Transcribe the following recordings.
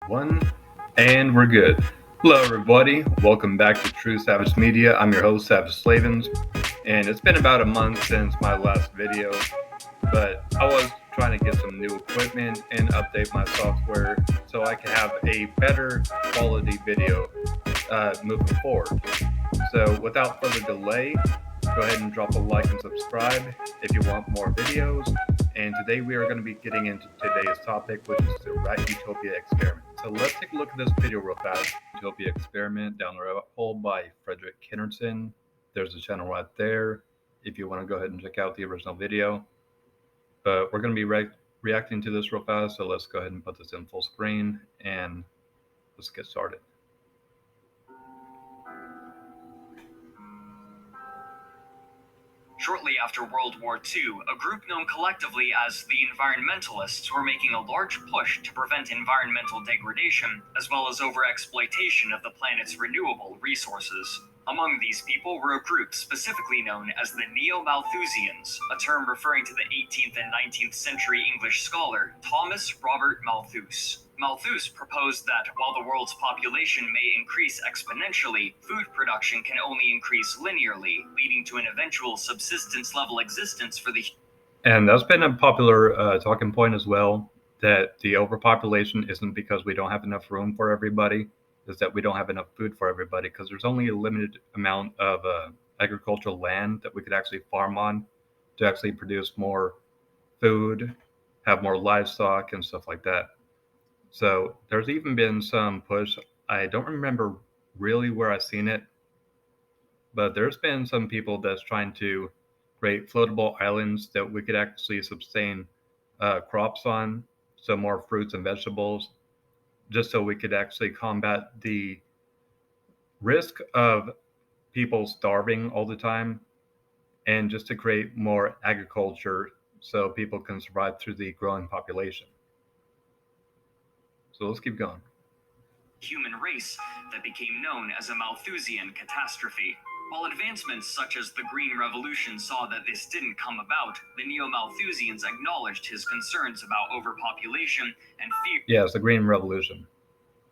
One, and we're good. Hello, everybody. Welcome back to True Savage Media. I'm your host, Savage Slavens, and it's been about a month since my last video, but I was trying to get some new equipment and update my software so I can have a better quality video moving forward. So, without further delay, go ahead and drop a like and subscribe if you want more videos. And today we are going to be getting into today's topic, which is the Rat Utopia Experiment. So let's take a look at this video real fast. Utopia Experiment, Down the Rabbit Hole by Fredrik Knudsen. There's the channel right there if you want to go ahead and check out the original video. But we're going to be reacting to this real fast, so let's go ahead and put this in full screen and let's get started. Shortly after World War II, a group known collectively as the environmentalists were making a large push to prevent environmental degradation, as well as overexploitation of the planet's renewable resources. Among these people were a group specifically known as the Neo-Malthusians, a term referring to the 18th and 19th century English scholar Thomas Robert Malthus. Malthus proposed that while the world's population may increase exponentially, food production can only increase linearly, leading to an eventual subsistence-level existence for the... And that's been a popular talking point as well, that the overpopulation isn't because we don't have enough room for everybody, is that we don't have enough food for everybody, because there's only a limited amount of agricultural land that we could actually farm on to actually produce more food, have more livestock and stuff like that. So there's even been some push. I don't remember really where I've seen it, but there's been some people that's trying to create floatable islands that we could actually sustain crops on, so more fruits and vegetables, just so we could actually combat the risk of people starving all the time, and just to create more agriculture so people can survive through the growing population. So let's keep going. Human race that became known as a Malthusian catastrophe. While advancements such as the Green Revolution saw that this didn't come about, the Neo-Malthusians acknowledged his concerns about overpopulation and feared the Green Revolution.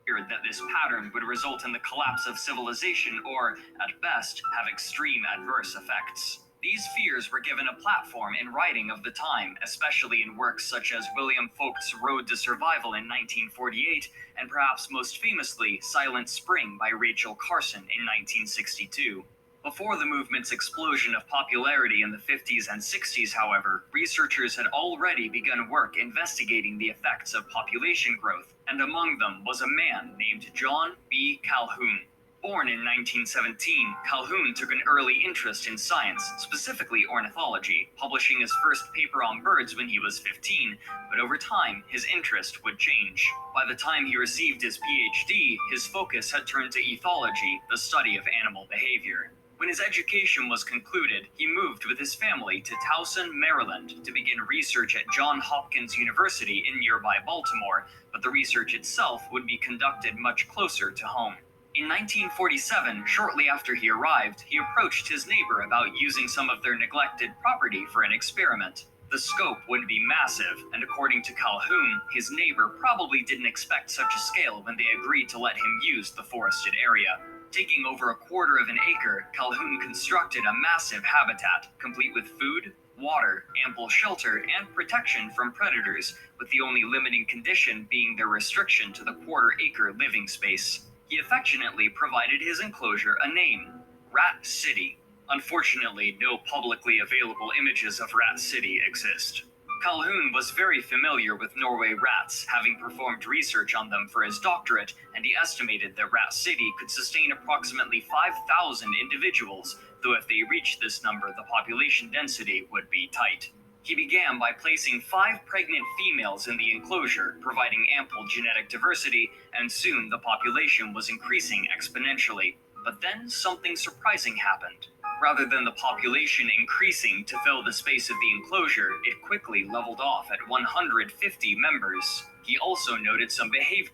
That this pattern would result in the collapse of civilization or, at best, have extreme adverse effects. These fears were given a platform in writing of the time, especially in works such as William Folk's Road to Survival in 1948, and perhaps most famously, Silent Spring by Rachel Carson in 1962. Before the movement's explosion of popularity in the 50s and 60s, however, researchers had already begun work investigating the effects of population growth, and among them was a man named John B. Calhoun. Born in 1917, Calhoun took an early interest in science, specifically ornithology, publishing his first paper on birds when he was 15, but over time, his interest would change. By the time he received his PhD, his focus had turned to ethology, the study of animal behavior. When his education was concluded, he moved with his family to Towson, Maryland, to begin research at Johns Hopkins University in nearby Baltimore, but the research itself would be conducted much closer to home. In 1947, shortly after he arrived, he approached his neighbor about using some of their neglected property for an experiment. The scope would be massive, and according to Calhoun, his neighbor probably didn't expect such a scale when they agreed to let him use the forested area. Taking over a quarter of an acre, Calhoun constructed a massive habitat, complete with food, water, ample shelter, and protection from predators, with the only limiting condition being their restriction to the quarter-acre living space. He affectionately provided his enclosure a name, Rat City. Unfortunately, no publicly available images of Rat City exist. Calhoun was very familiar with Norway rats, having performed research on them for his doctorate, and he estimated that Rat City could sustain approximately 5,000 individuals, though if they reached this number, the population density would be tight. He began by placing 5 pregnant females in the enclosure, providing ample genetic diversity, and soon the population was increasing exponentially. But then something surprising happened. Rather than the population increasing to fill the space of the enclosure, it quickly leveled off at 150 members. He also noted some behavior.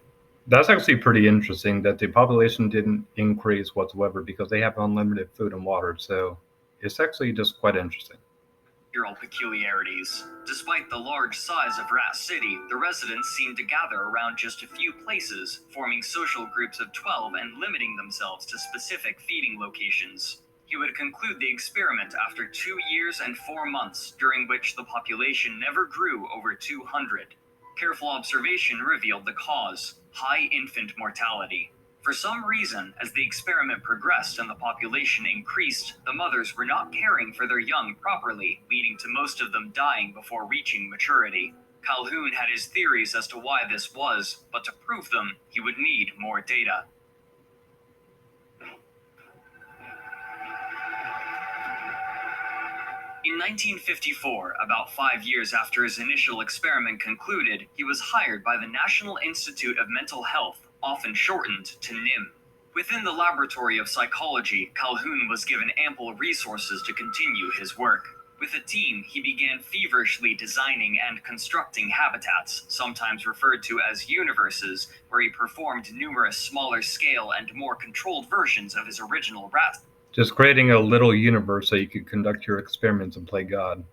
That's actually pretty interesting that the population didn't increase whatsoever because they have unlimited food and water, so it's actually just quite interesting. behavioral peculiarities. Despite the large size of Rat City, the residents seemed to gather around just a few places, forming social groups of 12 and limiting themselves to specific feeding locations. He would conclude the experiment after 2 years and 4 months, during which the population never grew over 200. Careful observation revealed the cause: high infant mortality. For some reason, as the experiment progressed and the population increased, the mothers were not caring for their young properly, leading to most of them dying before reaching maturity. Calhoun had his theories as to why this was, but to prove them, he would need more data. In 1954, about 5 years after his initial experiment concluded, he was hired by the National Institute of Mental Health, often shortened to NIM. Within the laboratory of psychology, Calhoun was given ample resources to continue his work. With a team, he began feverishly designing and constructing habitats, sometimes referred to as universes, where he performed numerous smaller-scale and more controlled versions of his original rat. Just creating a little universe so you could conduct your experiments and play God.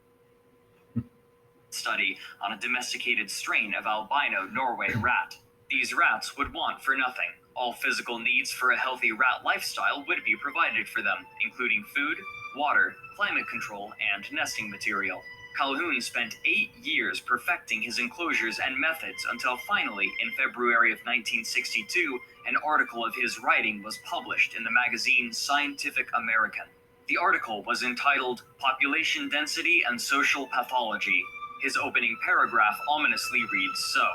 Study on a domesticated strain of albino Norway rat. These rats would want for nothing. All physical needs for a healthy rat lifestyle would be provided for them, including food, water, climate control, and nesting material. Calhoun spent 8 years perfecting his enclosures and methods until finally, in February of 1962, an article of his writing was published in the magazine Scientific American. The article was entitled Population Density and Social Pathology. His opening paragraph ominously reads so,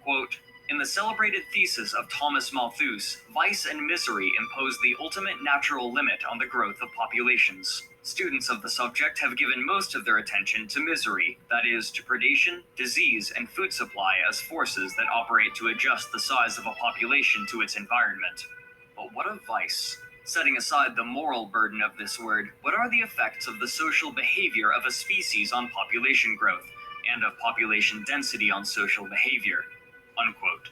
quote, "In the celebrated thesis of Thomas Malthus, vice and misery impose the ultimate natural limit on the growth of populations. Students of the subject have given most of their attention to misery, that is, to predation, disease, and food supply as forces that operate to adjust the size of a population to its environment. But what of vice? Setting aside the moral burden of this word, what are the effects of the social behavior of a species on population growth, and of population density on social behavior?" Unquote.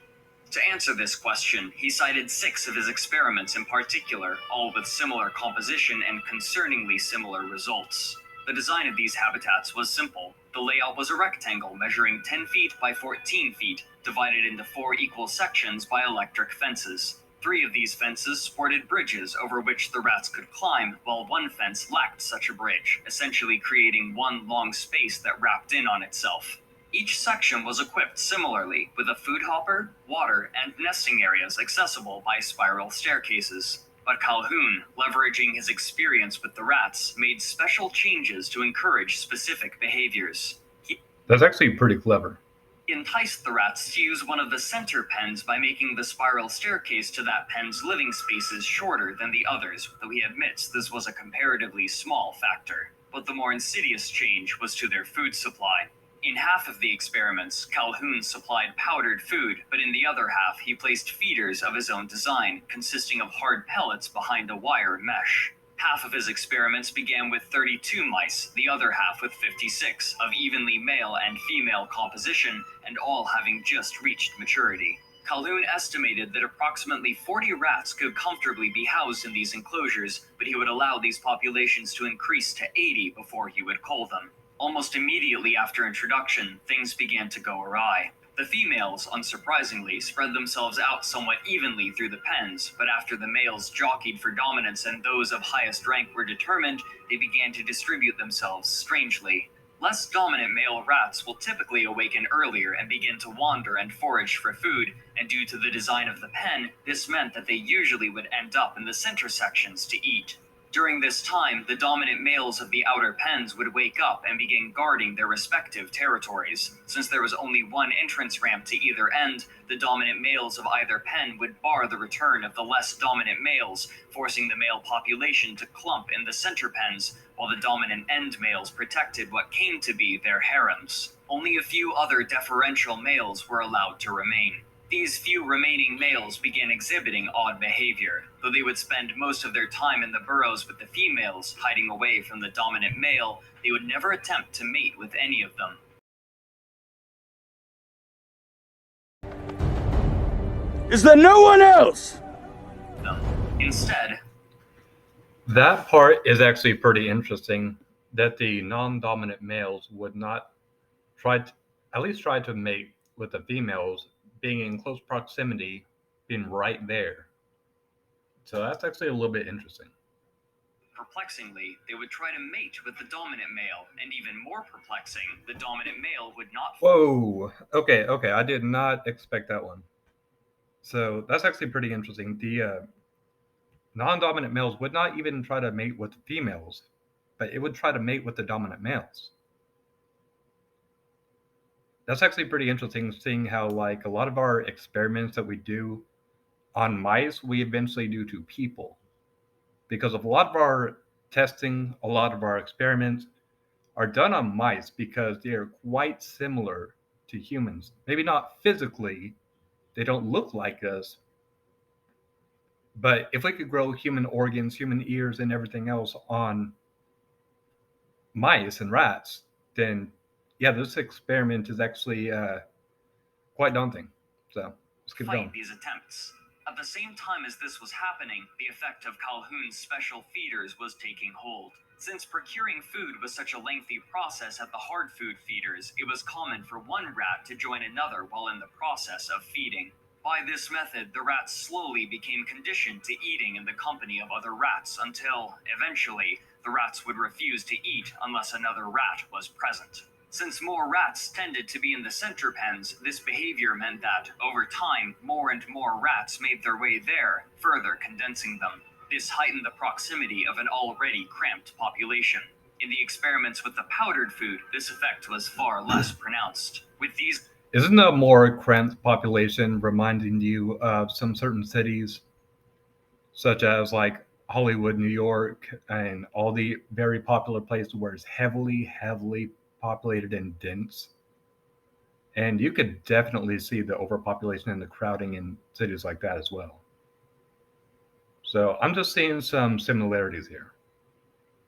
To answer this question, he cited 6 of his experiments in particular, all with similar composition and concerningly similar results. The design of these habitats was simple. The layout was a rectangle measuring 10 feet by 14 feet, divided into 4 equal sections by electric fences. 3 of these fences sported bridges over which the rats could climb, while one fence lacked such a bridge, essentially creating one long space that wrapped in on itself. Each section was equipped similarly, with a food hopper, water, and nesting areas accessible by spiral staircases. But Calhoun, leveraging his experience with the rats, made special changes to encourage specific behaviors. That's actually pretty clever. He enticed the rats to use one of the center pens by making the spiral staircase to that pen's living spaces shorter than the others, though he admits this was a comparatively small factor. But the more insidious change was to their food supply. In half of the experiments, Calhoun supplied powdered food, but in the other half he placed feeders of his own design, consisting of hard pellets behind a wire mesh. Half of his experiments began with 32 mice, the other half with 56, of evenly male and female composition, and all having just reached maturity. Calhoun estimated that approximately 40 rats could comfortably be housed in these enclosures, but he would allow these populations to increase to 80 before he would cull them. Almost immediately after introduction, things began to go awry. The females, unsurprisingly, spread themselves out somewhat evenly through the pens, but after the males jockeyed for dominance and those of highest rank were determined, they began to distribute themselves strangely. Less dominant male rats will typically awaken earlier and begin to wander and forage for food, and due to the design of the pen, this meant that they usually would end up in the center sections to eat. During this time, the dominant males of the outer pens would wake up and begin guarding their respective territories. Since there was only one entrance ramp to either end, the dominant males of either pen would bar the return of the less dominant males, forcing the male population to clump in the center pens, while the dominant end males protected what came to be their harems. Only a few other deferential males were allowed to remain. These few remaining males began exhibiting odd behavior. Though they would spend most of their time in the burrows with the females, hiding away from the dominant male, they would never attempt to mate with any of them. Is there no one else? Instead, that part is actually pretty interesting. that the non-dominant males would not try to, at least try to mate with the females, being in close proximity, being right there. So that's actually a little bit interesting. Perplexingly, they would try to mate with the dominant male, and even more perplexing, the dominant male would not. Whoa. Okay. I did not expect that one. So that's actually pretty interesting. The non-dominant males would not even try to mate with females, but it would try to mate with the dominant males. That's actually pretty interesting, seeing how like a lot of our experiments that we do on mice, we eventually do to people, because of a lot of our testing, a lot of our experiments are done on mice because they are quite similar to humans. Maybe not physically, they don't look like us, but if we could grow human organs, human ears, and everything else on mice and rats, then yeah, this experiment is actually quite daunting. So let's keep Fight going. these attempts. At the same time as this was happening, the effect of Calhoun's special feeders was taking hold. Since procuring food was such a lengthy process at the hard food feeders, it was common for one rat to join another while in the process of feeding. By this method, the rats slowly became conditioned to eating in the company of other rats until, eventually, the rats would refuse to eat unless another rat was present. Since more rats tended to be in the center pens, this behavior meant that, over time, more and more rats made their way there, further condensing them. This heightened the proximity of an already cramped population. In the experiments with the powdered food, this effect was far less pronounced. With these Isn't a more cramped population reminding you of some certain cities, such as like Hollywood, New York, and all the very popular places where it's heavily populated and dense? And you could definitely see the overpopulation and the crowding in cities like that as well. So I'm just seeing some similarities here.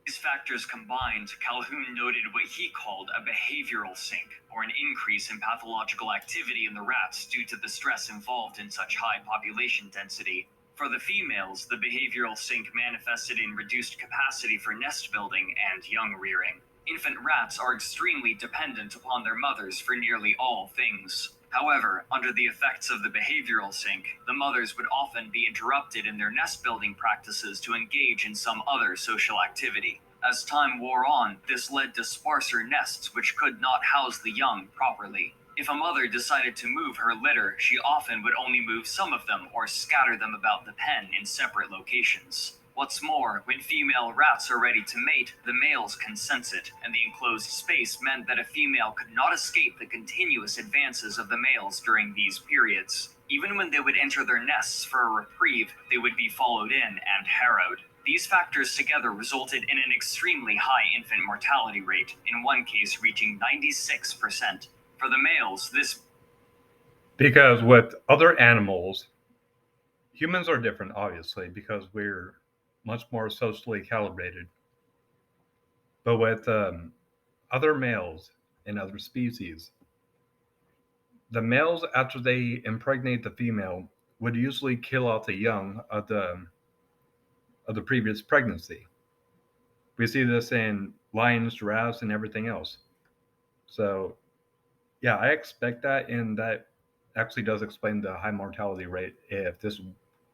These factors combined, Calhoun noted what he called a behavioral sink, or an increase in pathological activity in the rats due to the stress involved in such high population density. For the females, the behavioral sink manifested in reduced capacity for nest building and young rearing. Infant rats are extremely dependent upon their mothers for nearly all things. However, under the effects of the behavioral sink, the mothers would often be interrupted in their nest building practices to engage in some other social activity. As time wore on, this led to sparser nests which could not house the young properly. If a mother decided to move her litter, she often would only move some of them or scatter them about the pen in separate locations. What's more, when female rats are ready to mate, the males can sense it, and the enclosed space meant that a female could not escape the continuous advances of the males during these periods. Even when they would enter their nests for a reprieve, they would be followed in and harrowed. These factors together resulted in an extremely high infant mortality rate, in one case reaching 96%. For the males, this Because with other animals, humans are different, obviously, because we're much more socially calibrated. But with other males in other species, the males, after they impregnate the female, would usually kill off the young of the previous pregnancy. We see this in lions, giraffes, and everything else. So, yeah, I expect that, and that actually does explain the high mortality rate if this is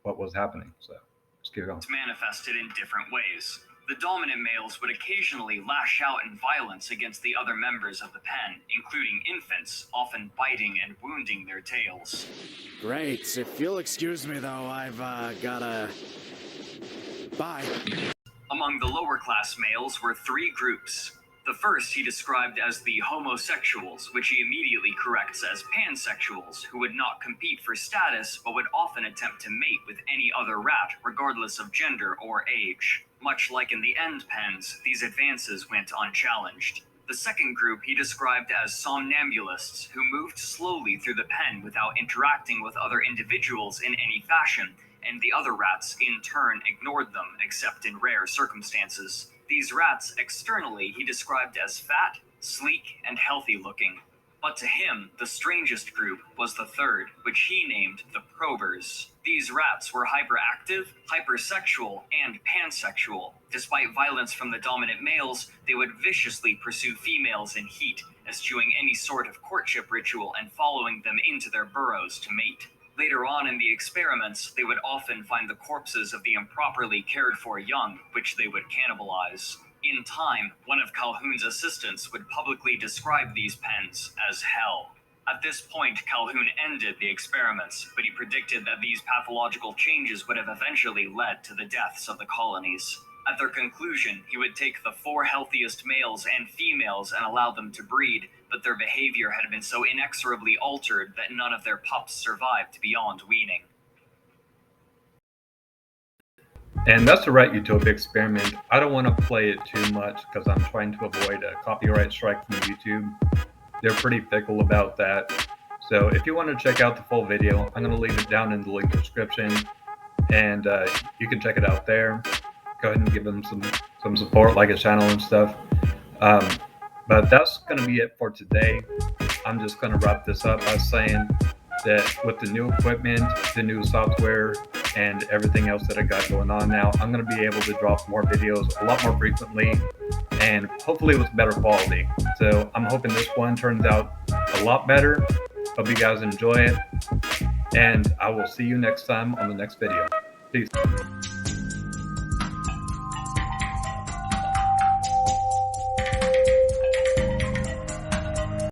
what was happening. So, let's keep going. manifested in different ways. The dominant males would occasionally lash out in violence against the other members of the pen, including infants, often biting and wounding their tails. Great. If you'll excuse me, though, I've gotta. Bye. Among the lower class males were three groups. The first he described as the homosexuals, which he immediately corrects as pansexuals, who would not compete for status but would often attempt to mate with any other rat, regardless of gender or age. Much like in the end pens, these advances went unchallenged. The second group he described as somnambulists, who moved slowly through the pen without interacting with other individuals in any fashion, and the other rats, in turn, ignored them except in rare circumstances. These rats, externally, he described as fat, sleek, and healthy looking. But to him, the strangest group was the third, which he named the probers. These rats were hyperactive, hypersexual, and pansexual. Despite violence from the dominant males, they would viciously pursue females in heat, eschewing any sort of courtship ritual and following them into their burrows to mate. Later on in the experiments, they would often find the corpses of the improperly cared for young, which they would cannibalize. In time, one of Calhoun's assistants would publicly describe these pens as hell. At this point, Calhoun ended the experiments, but he predicted that these pathological changes would have eventually led to the deaths of the colonies. At their conclusion, he would take the 4 healthiest males and females and allow them to breed, but their behavior had been so inexorably altered that none of their pups survived beyond weaning. And that's the Rat Utopia Experiment. I don't want to play it too much because I'm trying to avoid a copyright strike from YouTube. They're pretty fickle about that. So if you want to check out the full video, I'm going to leave it down in the link description, and you can check it out there. Go ahead and give them some support, like a channel and stuff. But that's going to be it for today. I'm just going to wrap this up by saying that with the new equipment, the new software, and everything else that I got going on now, I'm going to be able to drop more videos a lot more frequently and hopefully with better quality. So I'm hoping this one turns out a lot better. Hope you guys enjoy it, and I will see you next time on the next video. Peace.